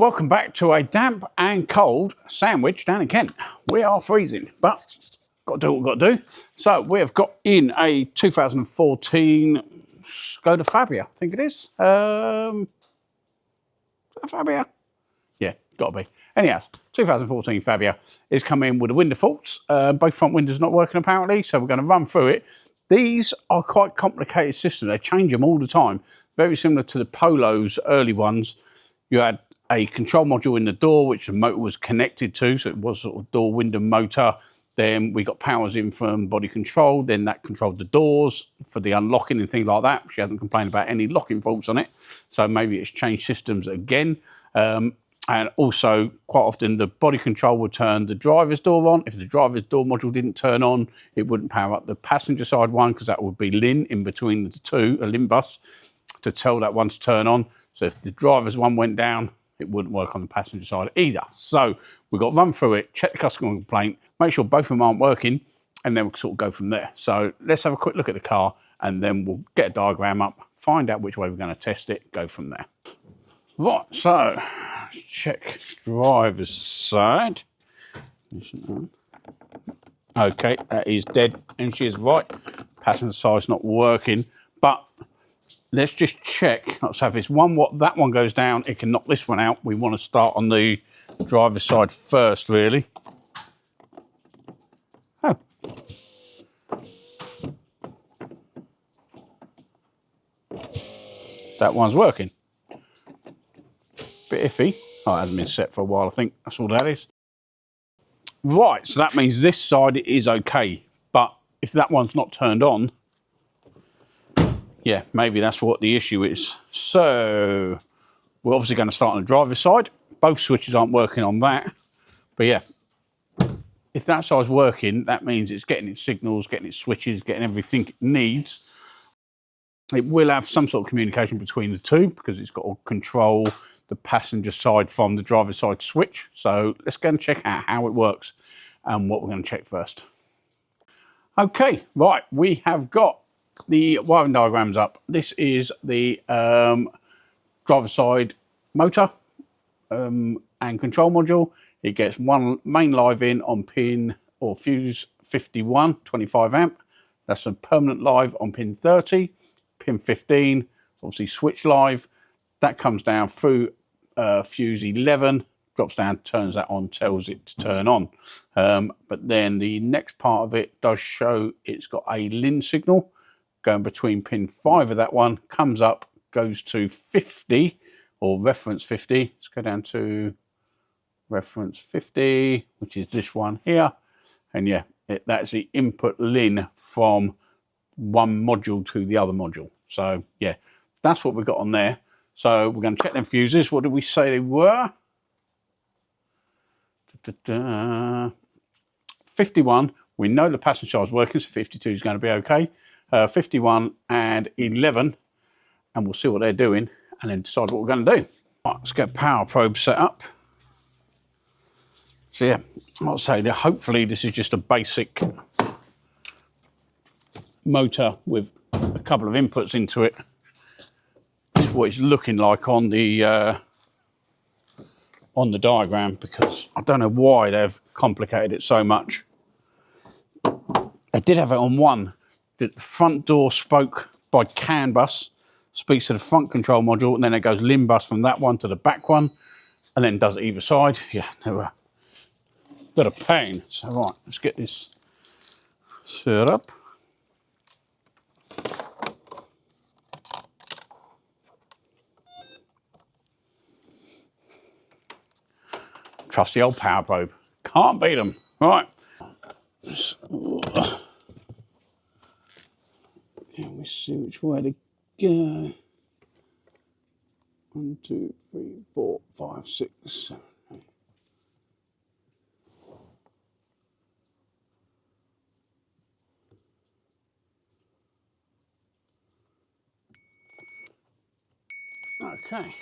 Welcome back to a damp and cold sandwich down in Kent. We are freezing, but got to do what we've got to do. So we have got in a 2014 Skoda Fabia, I think it is. Fabia? Yeah, got to be. Anyhow, 2014 Fabia is coming in with the window faults. Both front windows not working apparently, so we're going to run through it. These are quite complicated systems. They change them all the time. Very similar to the Polo's early ones. You had a control module in the door, which the motor was connected to, so it was sort of door window motor. Then we got powers in from body control, then that controlled the doors for the unlocking and things like that. She hasn't complained about any locking faults on it, so maybe it's changed systems again. And also, quite often, the body control would turn the driver's door on. If the driver's door module didn't turn on, it wouldn't power up the passenger side one, because that would be LIN in between the two, a LIN bus, to tell that one to turn on. So if the driver's one went down, it wouldn't work on the passenger side either. So we've got to run through it, check the customer complaint, make sure both of them aren't working, and then we'll sort of go from there. So let's have a quick look at the car, and then we'll get a diagram up, find out which way we're going to test it, go from there. Right, so let's check driver's side. Okay, that is dead, and she is right. Passenger side's not working, but let's just check. So if it's that one goes down, it can knock this one out. We want to start on the driver's side first, really. Oh. That one's working. Bit iffy. Oh, it hasn't been set for a while, I think. That's all that is. Right, so that means this side is okay. But if that one's not turned on, yeah, maybe that's what the issue is. So we're obviously going to start on the driver's side. Both switches aren't working on that. But yeah, if that side's working, that means it's getting its signals, getting its switches, getting everything it needs. It will have some sort of communication between the two, because it's got to control the passenger side from the driver's side switch. So let's go and check out how it works and what we're going to check first. Okay, right, we have got the wiring diagrams up. This is the driver's side motor and control module. It gets one main live in on pin or fuse 51, 25 amp. That's a permanent live on pin 30. Pin 15, obviously switch live. That comes down through fuse 11, drops down, turns that on, tells it to turn on. But then the next part of it does show it's got a LIN signal going between pin 5 of that one, comes up, goes to 50, or reference 50. Let's go down to reference 50, which is this one here. And yeah, that's the input LIN from one module to the other module. So yeah, that's what we've got on there. So we're going to check them fuses. What did we say they were? 51. We know the passenger side is working, so 52 is going to be okay. 51 and 11, and we'll see what they're doing and then decide what we're going to do. Right, let's get power probe set up. So yeah, I'll say that hopefully this is just a basic motor with a couple of inputs into it. This is what it's looking like on the diagram, because I don't know why they've complicated it so much. I did have it on one. The front door spoke by CAN bus, speaks to the front control module, and then it goes LIN bus from that one to the back one, and then does it either side. Yeah, they were a bit of pain. So right, let's get this set up. Trusty old power probe. Can't beat them. Right. Can we see which way to go? 1, 2, 3, 4, 5, 6, 7, 8. Okay.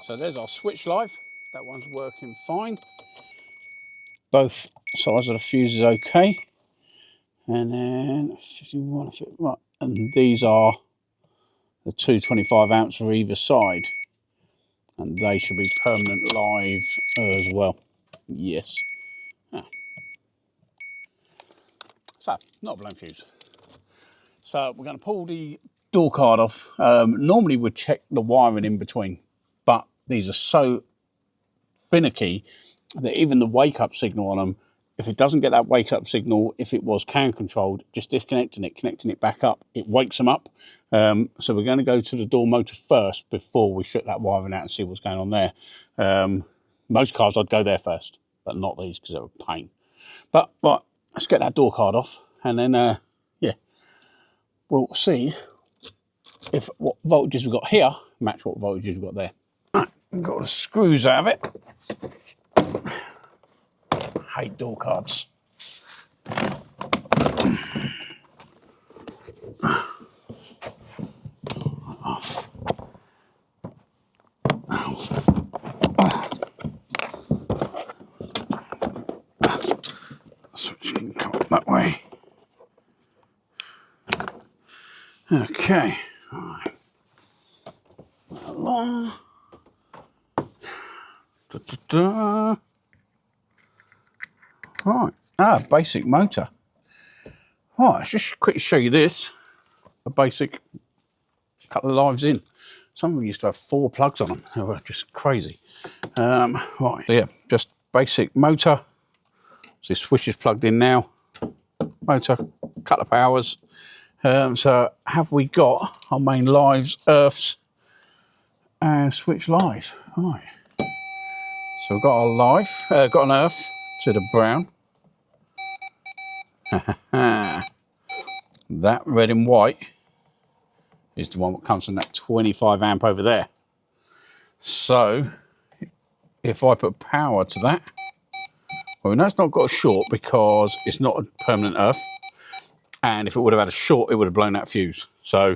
So there's our switch live. That one's working fine. Both sides of the fuse is okay. And then 51, right. And these are the 225 amps for either side. And they should be permanent live as well. Yes. Ah. So, not a blown fuse. So we're going to pull the door card off. Normally we'd check the wiring in between, but these are so finicky that even the wake up signal on them, if it doesn't get that wake up signal, if it was CAN controlled, just disconnecting it, connecting it back up, it wakes them up. So we're going to go to the door motor first before we strip that wiring out and see what's going on there. Most cars I'd go there first, but not these because they're a pain. But right, let's get that door card off, and then yeah, we'll see if what voltages we've got here match what voltages we've got there. Right, got the screws out of it. Hate door cards. Switch can come up that way. Okay. Right. Right. Basic motor. Right, let's just quickly show you this. A basic couple of lives in. Some of them used to have 4 plugs on them. They were just crazy. Right, so yeah, just basic motor. So this switch is plugged in now. Motor, couple of powers. So have we got our main lives, earths, and switch live. Right. So we've got our live, got an earth to the brown. That red and white is the one that comes from that 25 amp over there. So if I put power to that, well, we know it's not got a short because it's not a permanent earth. And if it would have had a short, it would have blown that fuse. So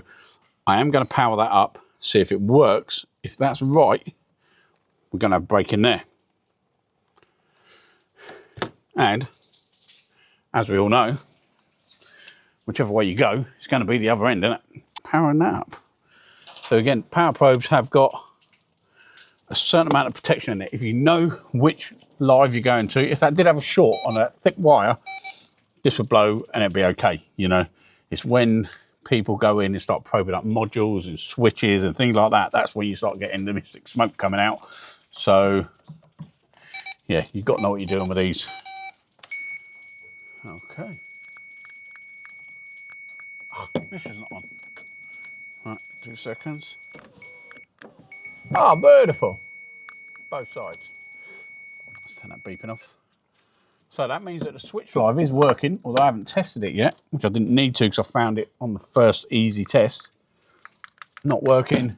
I am going to power that up, see if it works. If that's right, we're going to have a break in there. And as we all know, whichever way you go, it's going to be the other end, isn't it? Powering that up. So again, power probes have got a certain amount of protection in it. If you know which live you're going to, if that did have a short on a thick wire, this would blow and it'd be okay, you know. It's when people go in and start probing up modules and switches and things like that, that's when you start getting the mystic smoke coming out. So, yeah, you've got to know what you're doing with these. Okay. Oh, this is not on. Right, 2 seconds. Ah, beautiful. Both sides. Let's turn that beeping off. So that means that the switch live is working, although I haven't tested it yet, which I didn't need to because I found it on the first easy test. Not working.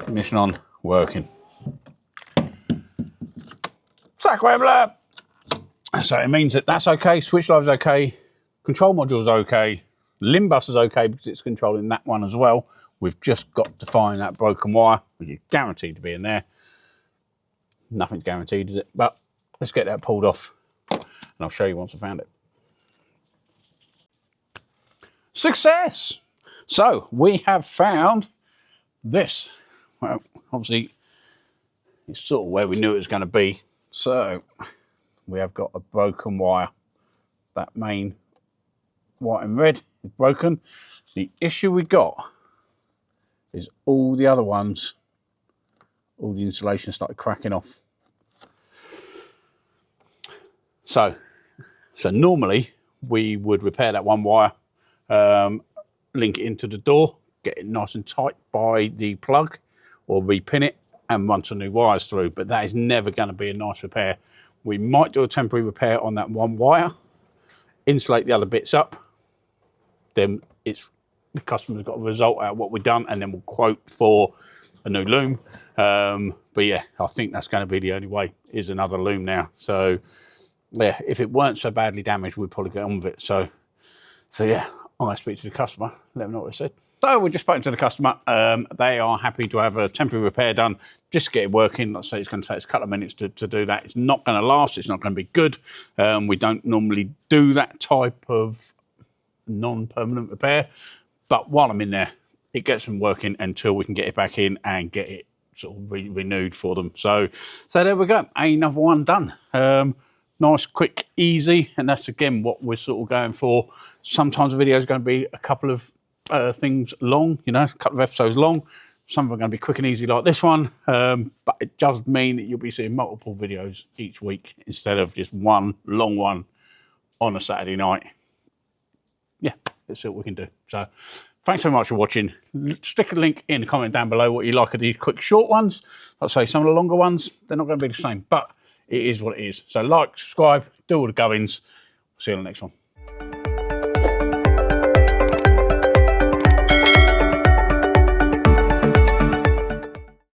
Ignition on, working. Sacre. So it means that that's okay, switch live's okay, control module's okay, limb bus is okay because it's controlling that one as well. We've just got to find that broken wire, which is guaranteed to be in there. Nothing's guaranteed, is it? But let's get that pulled off and I'll show you once I found it. Success! So we have found this. Well, obviously it's sort of where we knew it was going to be. So we have got a broken wire. That main white and red is broken. The issue we got is all the other ones, all the insulation started cracking off. So normally we would repair that one wire, link it into the door, get it nice and tight by the plug or repin it and run some new wires through, but that is never going to be a nice repair. We might do a temporary repair on that one wire, insulate the other bits up, then it's the customer's got a result out of what we've done, and then we'll quote for a new loom. But yeah, I think that's going to be the only way, is another loom now. So yeah, if it weren't so badly damaged, we'd probably get on with it. So yeah, I'm going to speak to the customer, let them know what they said. So we're just spoken to the customer. They are happy to have a temporary repair done, just to get it working. Let's say it's going to take us a couple of minutes to do that. It's not going to last. It's not going to be good. We don't normally do that type of non-permanent repair. But while I'm in there, it gets them working until we can get it back in and get it sort of renewed for them. So there we go, another one done. Nice, quick, easy, and that's again what we're sort of going for. Sometimes the video is going to be a couple of things long, you know, a couple of episodes long. Some of them are going to be quick and easy like this one, but it does mean that you'll be seeing multiple videos each week instead of just one long one on a Saturday night. Yeah, let's see what we can do. So thanks so much for watching. Stick a link in the comment down below what you like of these quick short ones. I'd say some of the longer ones, they're not going to be the same, but it is what it is. So like, subscribe, do all the goings. See you on the next one.